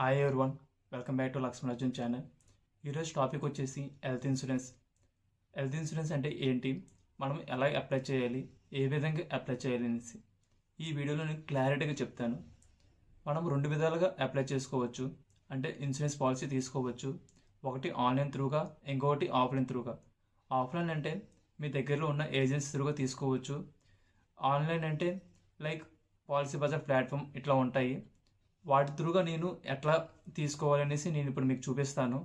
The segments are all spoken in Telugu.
Hi everyone, welcome back to Lakshman Arjun channel. ఈరోజు టాపిక్ వచ్చేసి హెల్త్ ఇన్సూరెన్స్. హెల్త్ ఇన్సూరెన్స్ అంటే ఏంటి, మనం ఎలా అప్లై చేయాలి, ఏ విధంగా అప్లై చేయాలి అనేసి ఈ వీడియోలో నేను క్లారిటీగా చెప్తాను. మనం రెండు విధాలుగా అప్లై చేసుకోవచ్చు, అంటే ఇన్సూరెన్స్ పాలసీ తీసుకోవచ్చు. ఒకటి ఆన్లైన్ త్రూగా, ఇంకొకటి ఆఫ్లైన్ త్రూగా. ఆఫ్లైన్ అంటే మీ దగ్గరలో ఉన్న ఏజెన్సీ త్రూగా తీసుకోవచ్చు. ఆన్లైన్ అంటే లైక్ పాలసీ బజార్ ప్లాట్ఫామ్ ఇట్లా ఉంటాయి. వాటి త్రూగా నేను ఎట్లా తీసుకోవాలనేసి నేను ఇప్పుడు మీకు చూపిస్తాను.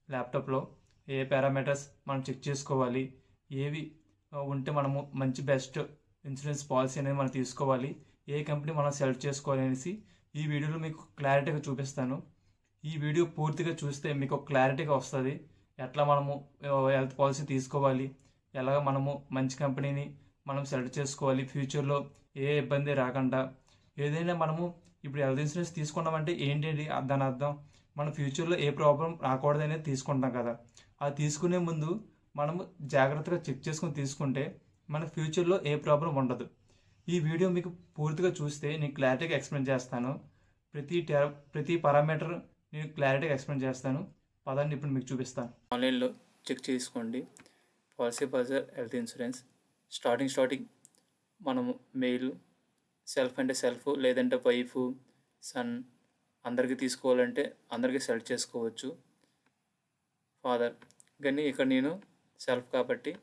ల్యాప్టాప్లో ఏ పారామీటర్స్ మనం చెక్ చేసుకోవాలి, ఏవి ఉంటే మనము మంచి బెస్ట్ ఇన్సూరెన్స్ పాలసీ అనేది మనం తీసుకోవాలి, ఏ కంపెనీ మనం సెలెక్ట్ చేసుకోవాలి అనేసి ఈ వీడియోలో మీకు క్లారిటీగా చూపిస్తాను. ఈ వీడియో పూర్తిగా చూస్తే మీకు క్లారిటీగా వస్తుంది ఎట్లా మనము హెల్త్ పాలసీ తీసుకోవాలి, ఎలాగ మనము మంచి కంపెనీని మనం సెలెక్ట్ చేసుకోవాలి, ఫ్యూచర్లో ఏ ఇబ్బంది రాకుండా. ఏదైనా మనము ఇప్పుడు హెల్త్ ఇన్సూరెన్స్ తీసుకున్నామంటే ఏంటండి దాని అర్థం, మన ఫ్యూచర్లో ఏ ప్రాబ్లం రాకూడదు అనేది తీసుకుంటాం కదా. అది తీసుకునే ముందు మనము జాగ్రత్తగా చెక్ చేసుకుని తీసుకుంటే మన ఫ్యూచర్లో ఏ ప్రాబ్లం ఉండదు. ఈ వీడియో మీకు పూర్తిగా చూస్తే నేను క్లారిటీగా ఎక్స్ప్లెయిన్ చేస్తాను. ప్రతి పారామీటర్ నేను క్లారిటీగా ఎక్స్ప్లెయిన్ చేస్తాను. పదాన్ని ఇప్పుడు మీకు చూపిస్తాను. ఆన్లైన్లో చెక్ చేసుకోండి Policybazaar health insurance. Starting మనము మెయిల్, సెల్ఫ్ అంటే సెల్ఫ్, లేదంటే వైఫ్, సన్, అందరికీ తీసుకోవాలంటే అందరికీ సెలెక్ట్ చేసుకోవచ్చు. ఫాదర్, కానీ ఇక్కడ నేను సెల్ఫ్ కాబట్టి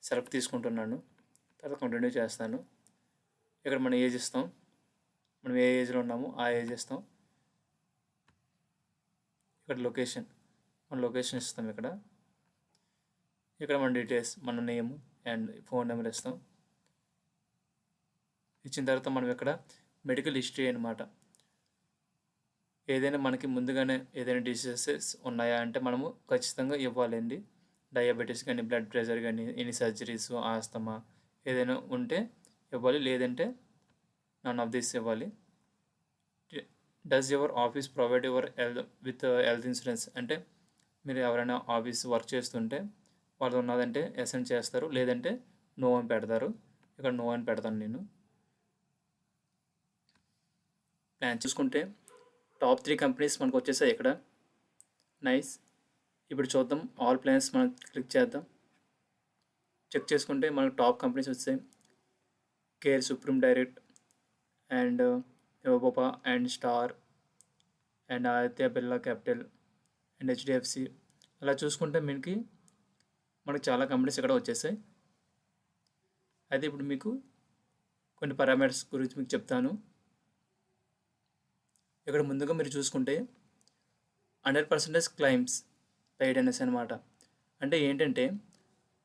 సెల్ఫ్ తీసుకుంటున్నాను. తర్వాత కంటిన్యూ చేస్తాను. ఇక్కడ మన ఏజ్ ఇస్తాం, మనం ఏ ఏజ్లో ఉన్నామో ఆ ఏజ్ ఇస్తాం. ఇక్కడ లొకేషన్, మన లొకేషన్ ఇస్తాం. ఇక్కడ మన డీటెయిల్స్, మన నేమ్ అండ్ ఫోన్ నెంబర్ ఇస్తాం. ఇచ్చిన తర్వాత మనం ఇక్కడ మెడికల్ హిస్టరీ అనమాట, ఏదైనా మనకి ముందుగానే ఏదైనా డిసీజెస్ ఉన్నాయా అంటే మనము ఖచ్చితంగా ఇవ్వాలండి. డయాబెటీస్ కానీ, బ్లడ్ ప్రెషర్ కానీ, ఎనీ సర్జరీస్, ఆస్తమా ఏదైనా ఉంటే ఇవ్వాలి, లేదంటే నన్ ఆఫ్ దిస్ ఇవ్వాలి. Does your office provide your health insurance అంటే మీరు ఎవరైనా ఆఫీస్ వర్క్ చేస్తుంటే వాళ్ళు ఉన్నదంటే ఎస్ఎన్ చేస్తారు, లేదంటే నో అని పెడతారు. ఇక్కడ నో అని పెడతాను నేను. ప్లాన్ చూసుకుంటే టాప్ 3 కంపెనీస్ మనకు వచ్చేసాయి ఇక్కడ. నైస్. ఇప్పుడు చూద్దాం ఆల్ ప్లాన్స్ మనం క్లిక్ చేద్దాం. చెక్ చేసుకుంటే మనకు టాప్ కంపెనీస్ వచ్చాయి. కేర్, సుప్రీం డైరెక్ట్ అండ్ యోబోపా and Star and Aditya Birla Capital and HDFC. అలా చూసుకుంటే మనకు చాలా కంపెనీస్ ఇక్కడ వచ్చేసాయి. అయితే ఇప్పుడు మీకు కొన్ని పారామీటర్స్ గురించి మీకు చెప్తాను. ఇక్కడ ముందుగా మీరు చూసుకుంటే 100% క్లెయిమ్స్ పెయిడ్ అనేసి అనమాట. అంటే ఏంటంటే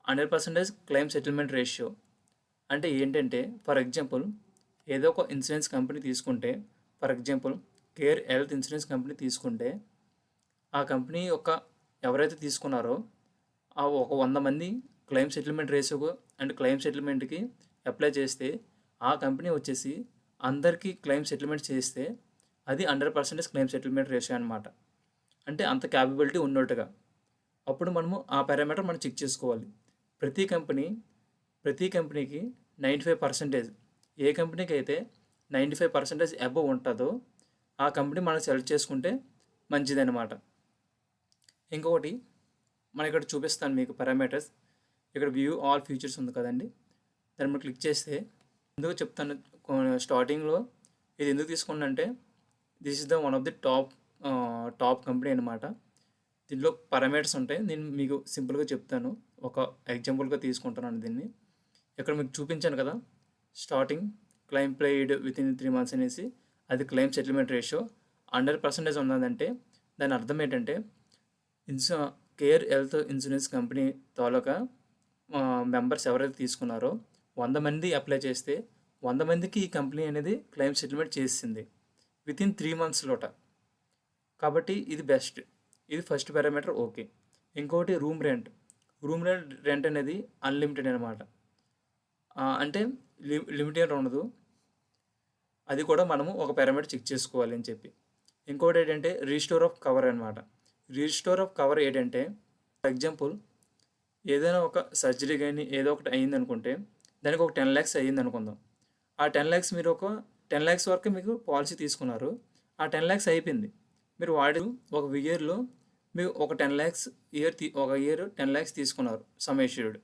100% క్లెయిమ్ సెటిల్మెంట్ రేషియో అంటే ఏంటంటే, ఫర్ ఎగ్జాంపుల్ ఏదో ఒక ఇన్సూరెన్స్ కంపెనీ తీసుకుంటే, for example Care health insurance company తీసుకుంటే, ఆ కంపెనీ ఎవరైతే తీసుకున్నారో ఆ ఒక 100 మంది claim settlement ratio and claim సెటిల్మెంట్కి అప్లై చేస్తే ఆ కంపెనీ వచ్చేసి అందరికీ క్లెయిమ్ సెటిల్మెంట్ చేస్తే అది 100% క్లెయిమ్ సెటిల్మెంట్ రేషియో అనమాట. అంటే అంత క్యాపబిలిటీ ఉన్నట్టుగా. అప్పుడు మనము ఆ పారామీటర్ మనం చెక్ చేసుకోవాలి. ప్రతి కంపెనీకి 95%, ఏ కంపెనీకి అయితే 95% అబవ్ ఉంటుందో ఆ కంపెనీ మనం సెలెక్ట్ చేసుకుంటే మంచిదన్నమాట. ఇంకొకటి మనం ఇక్కడ చూపిస్తాను మీకు పారామీటర్స్. ఇక్కడ వ్యూ ఆల్ ఫీచర్స్ ఉంది కదండి, దాన్ని మనం క్లిక్ చేస్తే ఎందుకు చెప్తాను. స్టార్టింగ్లో ఇది ఎందుకు తీసుకున్నా అంటే this is the one of the top company అనమాట. దీనిలో పారామీటర్స్ ఉంటాయి. నేను మీకు సింపుల్గా చెప్తాను, ఒక ఎగ్జాంపుల్గా తీసుకుంటున్నాను దీన్ని. ఇక్కడ మీకు చూపించాను కదా, starting claim paid within 3 months అనేసి, అది క్లెయిమ్ సెటిల్మెంట్ రేషియో 100% ఉన్నదంటే దాని అర్థం ఏంటంటే కేర్ హెల్త్ ఇన్సూరెన్స్ కంపెనీ తాలూకా మెంబర్స్ ఎవరైతే తీసుకున్నారో 100 మంది అప్లై చేస్తే 100 మందికి ఈ కంపెనీ అనేది క్లెయిమ్ సెటిల్మెంట్ చేసింది వితిన్ 3 monthsలోట. కాబట్టి ఇది బెస్ట్. ఇది ఫస్ట్ పారామీటర్. ఓకే. ఇంకోటి రూమ్ రెంట్ అనేది అన్లిమిటెడ్ అనమాట. అంటే లిమిటెడ్ ఉండదు. అది కూడా మనము ఒక పారామీటర్ చెక్ చేసుకోవాలి అని చెప్పి. ఇంకోటి ఏంటంటే రీస్టోర్ ఆఫ్ కవర్ అనమాట. రీస్టోర్ ఆఫ్ కవర్ ఏంటంటే, ఫర్ ఎగ్జాంపుల్ ఏదైనా ఒక సర్జరీ కానీ ఏదో ఒకటి అయింది అనుకుంటే, దానికి ఒక 10 lakhs అయ్యింది అనుకుందాం. ఆ 10 lakhs మీరు ఒక 10 lakhs వరకు మీకు పాలసీ తీసుకున్నారు. ఆ 10 lakhs అయిపోయింది. మీరు వాడి ఒక ఇయర్లో మీరు ఒక 10 ల్యాక్స్ ఒక ఇయర్ 10 ల్యాక్స్ తీసుకున్నారు సమ్ ఎష్యూర్డ్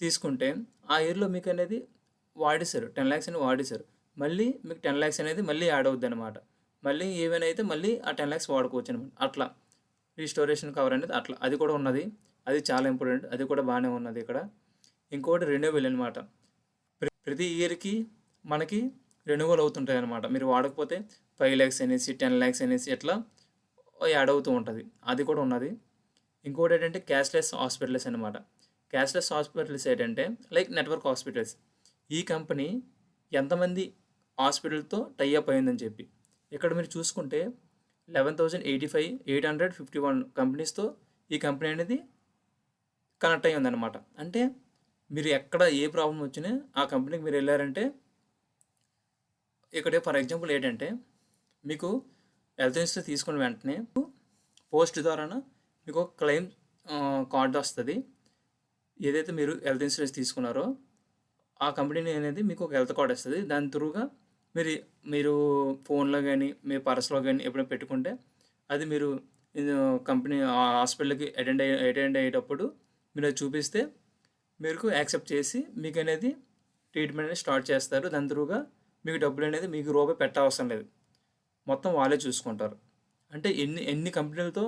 తీసుకుంటే ఆ ఇయర్లో మీకు అనేది వాడేశారు 10 ల్యాక్స్ అని వాడేశారు. మళ్ళీ మీకు 10 ల్యాక్స్ అనేది మళ్ళీ యాడ్ అవుద్ది అనమాట. మళ్ళీ ఏమైనా అయితే మళ్ళీ ఆ 10 ల్యాక్స్ వాడుకోవచ్చు అనమాట. అట్లా రీస్టోరేషన్ కవర్ అనేది అట్లా అది కూడా ఉన్నది. అది చాలా ఇంపార్టెంట్. అది కూడా బాగానే ఉన్నది ఇక్కడ. ఇంకోటి రెన్యూవల్ అనమాట. ప్రతి ఇయర్కి మనకి రెన్యువల్ అవుతుంటాయి అనమాట. మీరు వాడకపోతే 5 ల్యాక్స్ అనేసి 10 ల్యాక్స్ అనేసి ఎట్లా యాడ్ అవుతూ ఉంటుంది. అది కూడా ఉన్నది. ఇంకోటి ఏంటంటే క్యాష్లెస్ హాస్పిటల్స్ అనమాట. క్యాష్లెస్ హాస్పిటల్స్ ఏంటంటే లైక్ నెట్వర్క్ హాస్పిటల్స్. ఈ కంపెనీ ఎంతమంది హాస్పిటల్తో టైఅప్ అయిందని చెప్పి ఇక్కడ మీరు చూసుకుంటే 851 కంపెనీస్తో ఈ కంపెనీ అనేది కనెక్ట్ అయ్యి ఉందన్నమాట. అంటే మీరు ఎక్కడ ఏ ప్రాబ్లం వచ్చినా ఆ కంపెనీకి మీరు వెళ్ళారంటే ఇక్కడ ఫర్ ఎగ్జాంపుల్ ఏంటంటే మీకు హెల్త్ ఇన్సూరెన్స్ తీసుకున్న వెంటనే పోస్ట్ ద్వారా మీకు ఒక క్లెయిమ్ కార్డు వస్తుంది. ఏదైతే మీరు హెల్త్ ఇన్సూరెన్స్ తీసుకున్నారో ఆ కంపెనీ అనేది మీకు ఒక హెల్త్ కార్డ్ వస్తుంది. దాని త్రూగా మీరు ఫోన్లో కానీ మీ పర్స్లో కానీ ఎప్పుడైనా పెట్టుకుంటే అది మీరు కంపెనీ హాస్పిటల్కి అటెండ్ అయ్యేటప్పుడు మీరు అది చూపిస్తే మీకు యాక్సెప్ట్ చేసి మీకు అనేది ట్రీట్మెంట్ అనేది స్టార్ట్ చేస్తారు. దాని త్రూగా మీకు డబ్బులు అనేది మీకు రూపాయి పెట్టవసరం లేదు, మొత్తం వాళ్ళే చూసుకుంటారు. అంటే ఎన్ని కంపెనీలతో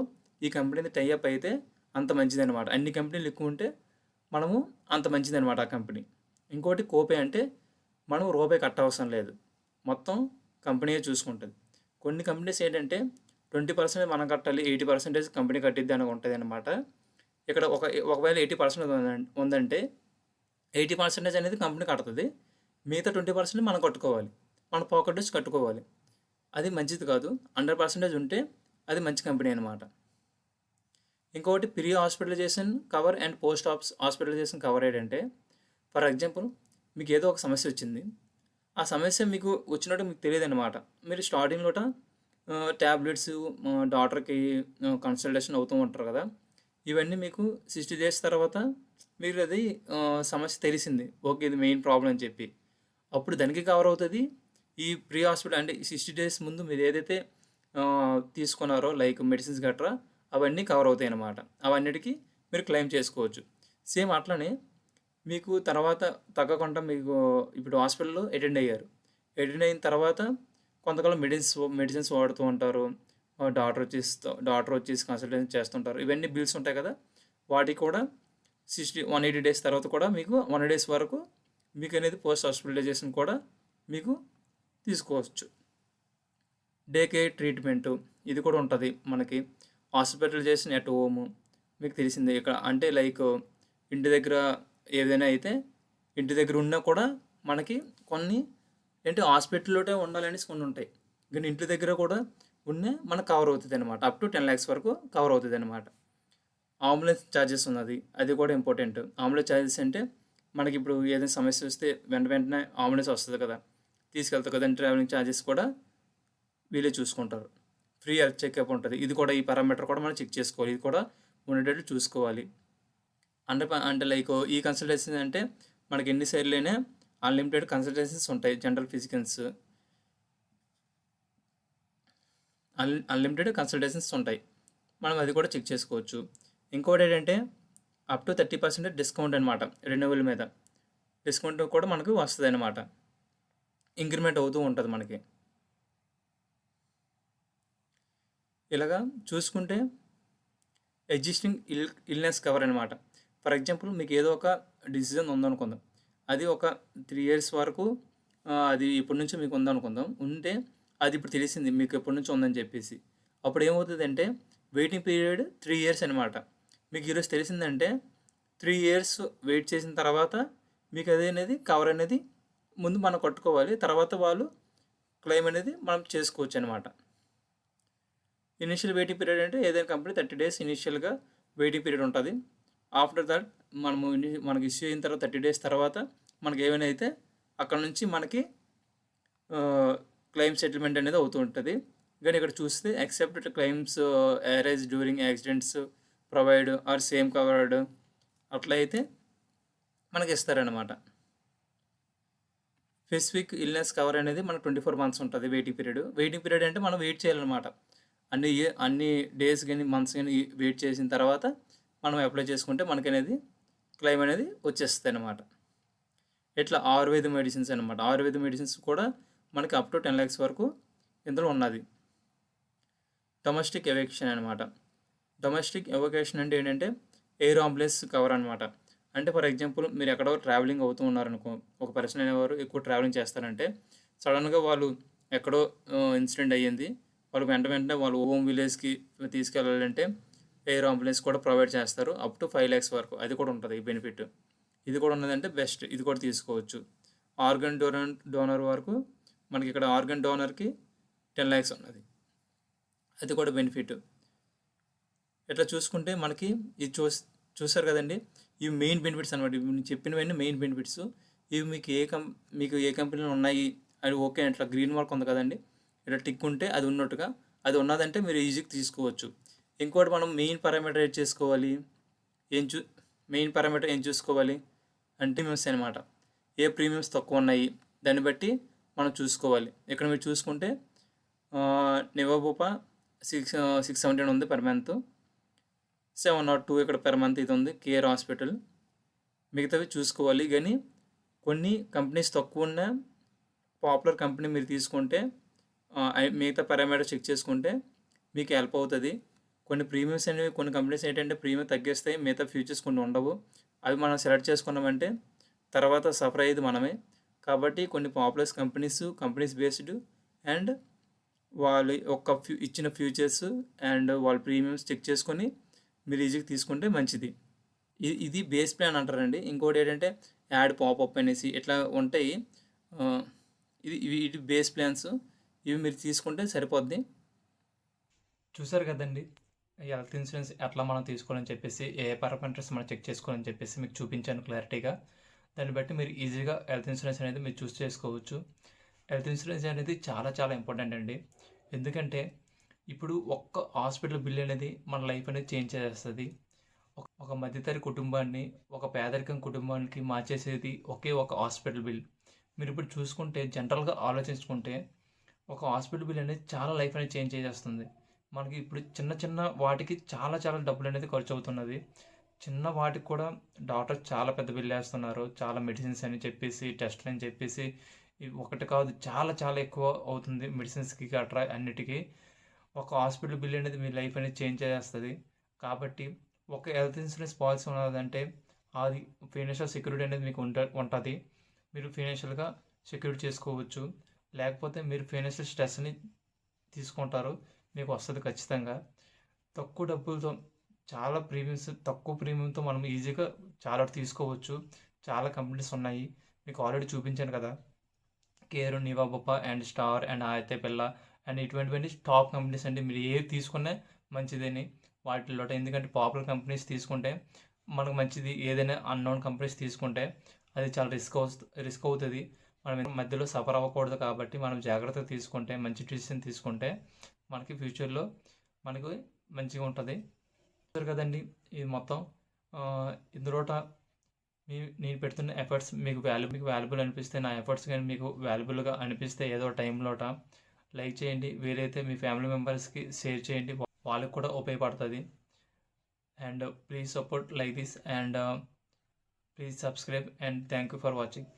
ఈ కంపెనీ టైఅప్ అయితే అంత మంచిది అనమాట. అన్ని కంపెనీలు ఎక్కువ ఉంటే మనము అంత మంచిది అనమాట ఆ కంపెనీ. ఇంకోటి కోపే అంటే మనం రూపాయి కట్టవసరం లేదు, మొత్తం కంపెనీయే చూసుకుంటుంది. కొన్ని కంపెనీస్ ఏంటంటే 20% మనం కట్టాలి, 80% కంపెనీ కట్టిద్ది అని ఉంటుంది అనమాట. ఇక్కడ ఒకవేళ 80% ఉందంటే 80% అనేది కంపెనీ కడుతుంది, మిగతా 20% మనం కట్టుకోవాలి, మన పాకెట్ నుంచి కట్టుకోవాలి. అది మంచిది కాదు. 100% ఉంటే అది మంచి కంపెనీ అనమాట. ఇంకొకటి pre hospitalisation cover and post hospitalisation cover ఏంటంటే ఫర్ ఎగ్జాంపుల్ మీకు ఏదో ఒక సమస్య వచ్చింది, ఆ సమస్య మీకు వచ్చినట్టు మీకు తెలియదు అనమాట. మీరు స్టార్టింగ్లో ట్యాబ్లెట్స్ డాక్టర్కి కన్సల్టేషన్ అవుతూ ఉంటారు కదా, ఇవన్నీ మీకు 60 days తర్వాత మీరు అది సమస్య తెలిసింది, ఓకే ఇది మెయిన్ ప్రాబ్లం అని చెప్పి అప్పుడు దానికి కవర్ అవుతుంది. ఈ ప్రీ హాస్పిటల్ అంటే 60 days ముందు మీరు ఏదైతే తీసుకున్నారో లైక్ మెడిసిన్స్ గట్రా అవన్నీ కవర్ అవుతాయి అన్నమాట. అవన్నిటికీ మీరు క్లెయిమ్ చేసుకోవచ్చు. సేమ్ అట్లనే మీకు తర్వాత తగ్గకుండా మీకు ఇప్పుడు హాస్పిటల్లో అటెండ్ అయిన తర్వాత కొంతకాలం మెడిసిన్స్ వాడుతూ ఉంటారు. డాక్టర్ వచ్చేసి కన్సల్టేషన్ చేస్తుంటారు. ఇవన్నీ బిల్స్ ఉంటాయి కదా, వాటికి కూడా 180 days తర్వాత కూడా మీకు 100 days వరకు మీకు అనేది పోస్ట్ హాస్పిటలైజేషన్ కూడా మీకు తీసుకోవచ్చు. డే కేర్ ట్రీట్మెంటు ఇది కూడా ఉంటుంది మనకి. హాస్పిటలైజేషన్ ఎట్ హోమ్ మీకు తెలిసిందే. ఇక్కడ అంటే లైక్ ఇంటి దగ్గర ఏదైనా అయితే ఇంటి దగ్గర ఉన్నా కూడా మనకి కొన్ని ఏంటి హాస్పిటల్లోనే ఉండాలనేసి కొన్ని ఉంటాయి, కానీ ఇంటి దగ్గర కూడా ఉన్నా మనకు కవర్ అవుతుంది అనమాట. అప్ టు 10 lakhs వరకు కవర్ అవుతుంది అనమాట. అంబులెన్స్ ఛార్జెస్ ఉన్నది, అది కూడా ఇంపార్టెంట్. అంబులెన్స్ ఛార్జెస్ అంటే మనకి ఇప్పుడు ఏదైనా సమస్య వస్తే వెంటనే అంబులెన్స్ వస్తుంది కదా, తీసుకెళ్తారు కదా, ట్రావెలింగ్ ఛార్జెస్ కూడా వీళ్ళే చూసుకుంటారు. ఫ్రీ హెల్త్ చెకప్ ఉంటుంది. ఇది కూడా ఈ పారామీటర్ కూడా మనం చెక్ చేసుకోవాలి, ఇది కూడా ఉండేటట్టు చూసుకోవాలి. అంటే లైక్ ఈ కన్సల్టేషన్ అంటే మనకి ఎన్నిసార్లైనా అన్లిమిటెడ్ కన్సల్టేషన్స్ ఉంటాయి. జనరల్ ఫిజిషియన్స్ అన్లిమిటెడ్ కన్సల్టేషన్స్ ఉంటాయి, మనం అది కూడా చెక్ చేసుకోవచ్చు. ఇంకోటి ఏంటంటే అప్ టు 30% డిస్కౌంట్ అనమాట. రెన్యువల్ మీద డిస్కౌంట్ కూడా మనకు వస్తుంది అనమాట, ఇంక్రిమెంట్ అవుతూ ఉంటుంది మనకి. ఇలాగా చూసుకుంటే ఎగ్జిస్టింగ్ ఇల్నెస్ కవర్ అనమాట. ఫర్ ఎగ్జాంపుల్ మీకు ఏదో ఒక డిసిజన్ ఉందనుకుందాం, అది ఒక 3 years వరకు అది ఇప్పటి నుంచి మీకు ఉందనుకుందాం. ఉంటే అది ఇప్పుడు తెలిసింది మీకు ఎప్పటి నుంచి ఉందని చెప్పేసి, అప్పుడు ఏమవుతుందంటే వెయిటింగ్ పీరియడ్ 3 years అనమాట. మీకు ఈరోజు తెలిసిందంటే 3 years వెయిట్ చేసిన తర్వాత మీకు అది అనేది కవర్ అనేది ముందు మనం కట్టుకోవాలి, తర్వాత వాళ్ళు క్లెయిమ్ అనేది మనం చేసుకోవచ్చు అనమాట. ఇనిషియల్ వెయిటింగ్ పీరియడ్ అంటే ఏదైనా కంపెనీ 30 days ఇనిషియల్గా వెయిటింగ్ పీరియడ్ ఉంటుంది. ఆఫ్టర్ దట్ మనకి ఇష్యూ అయిన తర్వాత 30 days తర్వాత మనకి ఏమైనా అయితే అక్కడ నుంచి మనకి క్లెయిమ్ సెటిల్మెంట్ అనేది అవుతూ ఉంటుంది. కానీ ఇక్కడ చూస్తే except claims arise during accidents provide are same covered అట్లా అయితే మనకి ఇస్తారనమాట. స్పెసిఫిక్ ఇల్నెస్ కవర్ అనేది మనకు 24 months ఉంటుంది వెయిటింగ్ పీరియడ్. వెయిటింగ్ పీరియడ్ అంటే మనం వెయిట్ చేయాలన్నమాట. అన్ని డేస్ కానీ మంత్స్ కానీ వెయిట్ చేసిన తర్వాత మనం అప్లై చేసుకుంటే మనకనేది క్లెయిమ్ అనేది వచ్చేస్తుంది అనమాట. ఇట్లా ఆయుర్వేద మెడిసిన్స్ అనమాట. ఆయుర్వేద మెడిసిన్స్ కూడా మనకి అప్ టు 10 lakhs వరకు ఇందులో ఉన్నది. డొమెస్టిక్ ఎవాక్యుయేషన్ అనమాట. డొమెస్టిక్ ఎవాక్యుయేషన్ అంటే ఏంటంటే ఎయిర్ అంబులెన్స్ కవర్ అనమాట. అంటే ఫర్ ఎగ్జాంపుల్ మీరు ఎక్కడో ట్రావెలింగ్ అవుతూ ఉన్నారనుకో, ఒక పర్సన్ అనేవారు ఎక్కువ ట్రావెలింగ్ చేస్తారంటే సడన్గా వాళ్ళు ఎక్కడో ఇన్సిడెంట్ అయ్యింది, వాళ్ళు వెంటనే వాళ్ళు హోమ్ విలేజ్కి తీసుకెళ్ళాలంటే ఎయిర్ అంబులెన్స్ కూడా ప్రొవైడ్ చేస్తారు అప్ టు 5 lakhs వరకు. అది కూడా ఉంటుంది ఈ బెనిఫిట్. ఇది కూడా ఉన్నదంటే బెస్ట్, ఇది కూడా తీసుకోవచ్చు. ఆర్గన్ డోనర్ వరకు మనకి ఇక్కడ ఆర్గన్ డోనర్కి 10 lakhs ఉన్నది, అది కూడా బెనిఫిట్. ఇట్లా చూసుకుంటే మనకి ఇది చూసారు కదండి, ఇవి మెయిన్ బెనిఫిట్స్ అనమాట. ఇవి నేను చెప్పినవన్నీ మెయిన్ బెనిఫిట్స్. ఇవి మీకు ఏ కంపెనీలో ఉన్నాయి అది ఓకే, ఇట్లా గ్రీన్ మార్క్ ఉంది కదండి, ఇట్లా టిక్ ఉంటే అది ఉన్నట్టుగా, అది ఉన్నదంటే మీరు ఈజీగా తీసుకోవచ్చు. ఇంకోటి మనం మెయిన్ పారామీటర్ ఏం చేసుకోవాలి, మెయిన్ పారామీటర్ ఏం చూసుకోవాలి అంటే ప్రీమియమ్స్ అనమాట. ఏ ప్రీమియమ్స్ తక్కువ ఉన్నాయి దాన్ని బట్టి మనం చూసుకోవాలి. ఇక్కడ మీరు చూసుకుంటే నివాబూపా 617 ఉంది పర్ మంత్, 702 ఇక్కడ పర్ మంత్ ఇది ఉంది కేర్ హాస్పిటల్. మిగతావి చూసుకోవాలి. కానీ కొన్ని కంపెనీస్ తక్కువ ఉన్న పాపులర్ కంపెనీ మీరు తీసుకుంటే మిగతా పారామీటర్ చెక్ చేసుకుంటే మీకు హెల్ప్ అవుతుంది. కొన్ని ప్రీమియమ్స్ అనేవి కొన్ని కంపెనీస్ ఏంటంటే ప్రీమియం తగ్గిస్తాయి, మిగతా ఫ్యూచర్స్ కొన్ని ఉండవు. అవి మనం సెలెక్ట్ చేసుకున్నామంటే తర్వాత సఫర్ అయ్యేది మనమే. కాబట్టి కొన్ని పాపులర్ కంపెనీస్ బేస్డ్ అండ్ వాళ్ళు ఇచ్చిన ఫ్యూచర్స్ అండ్ వాళ్ళ ప్రీమియమ్స్ చెక్ చేసుకొని మీరు ఈజీగా తీసుకుంటే మంచిది. ఇది బేస్ ప్లాన్ అంటారండి. ఇంకోటి ఏంటంటే యాడ్ పాపప్ అనేసి ఇట్లా ఉంటాయి. ఇది బేస్ ప్లాన్స్. ఇవి మీరు తీసుకుంటే సరిపోద్ది. చూసారు కదండి హెల్త్ ఇన్సూరెన్స్ ఎట్లా మనం తీసుకోవాలని చెప్పేసి, ఏ పారామీటర్స్ మనం చెక్ చేసుకోవాలని చెప్పేసి మీకు చూపించాను క్లారిటీగా. దాన్ని బట్టి మీరు ఈజీగా హెల్త్ ఇన్సూరెన్స్ అనేది మీరు చూస్ చేసుకోవచ్చు. హెల్త్ ఇన్సూరెన్స్ అనేది చాలా చాలా ఇంపార్టెంట్ అండి. ఎందుకంటే ఇప్పుడు ఒక్క హాస్పిటల్ బిల్ అనేది మన లైఫ్ అనేది చేంజ్ చేస్తుంది. ఒక మధ్యతరగతి కుటుంబాన్ని ఒక పేదరికం కుటుంబానికి మార్చేసేది ఒకే ఒక హాస్పిటల్ బిల్. మీరు ఇప్పుడు చూసుకుంటే జనరల్గా ఆలోచించుకుంటే ఒక హాస్పిటల్ బిల్ అనేది చాలా లైఫ్ అనేది చేంజ్ చేసేస్తుంది. మనకి ఇప్పుడు చిన్న చిన్న వాటికి చాలా చాలా డబ్బులు అనేది ఖర్చు అవుతున్నది. చిన్న వాటికి కూడా డాక్టర్ చాలా పెద్ద బిల్ వేస్తున్నారు. చాలా మెడిసిన్స్ అని చెప్పేసి, టెస్ట్లు అని చెప్పేసి, ఇవి ఒకటి కాదు చాలా చాలా ఎక్కువ అవుతుంది మెడిసిన్స్కి గట్రా అన్నిటికీ. ఒక హాస్పిటల్ బిల్ అనేది మీ లైఫ్ అనేది చేంజ్ చేస్తుంది. కాబట్టి ఒక హెల్త్ ఇన్సూరెన్స్ పాలసీ ఉన్నదంటే అది ఫైనాన్షియల్ సెక్యూరిటీ అనేది మీకు ఉంటుంది. మీరు ఫైనాన్షియల్గా సెక్యూరిటీ చేసుకోవచ్చు. లేకపోతే మీరు ఫైనాన్షియల్ స్ట్రెస్ని తీసుకుంటారు, మీకు వస్తుంది ఖచ్చితంగా. తక్కువ డబ్బులతో తక్కువ ప్రీమియంతో మనం ఈజీగా చాలా తీసుకోవచ్చు. చాలా కంపెనీస్ ఉన్నాయి, మీకు ఆల్రెడీ చూపించాను కదా. Care, Niva Bupa and Star and ఆయతే పిల్ల అండ్ ఇటువంటివన్నీ టాప్ కంపెనీస్ అండి. మీరు ఏవి తీసుకున్నా మంచిదని వాటిల్లో. ఎందుకంటే పాపులర్ కంపెనీస్ తీసుకుంటే మనకు మంచిది, ఏదైనా అన్నోన్ కంపెనీస్ తీసుకుంటే అది చాలా రిస్క్ అవుతుంది. మనం మధ్యలో సఫర్ అవ్వకూడదు. కాబట్టి మనం జాగ్రత్తగా తీసుకుంటే, మంచి డిసిషన్ తీసుకుంటే మనకి ఫ్యూచర్లో మనకు మంచిగా ఉంటుంది కదండి. ఇది మొత్తం ఇందులోట నేను పెడుతున్న ఎఫర్ట్స్ మీకు వాల్యుబుల్ అనిపిస్తే, నా ఎఫర్ట్స్ కానీ మీకు వాల్యుబుల్గా అనిపిస్తే ఏదో టైంలోట లైక్ చేయండి. వీలైతే మీ ఫ్యామిలీ మెంబర్స్కి షేర్ చేయండి, వాళ్ళకి కూడా ఉపయోగపడుతుంది. And please support like this and please subscribe and thank you for watching.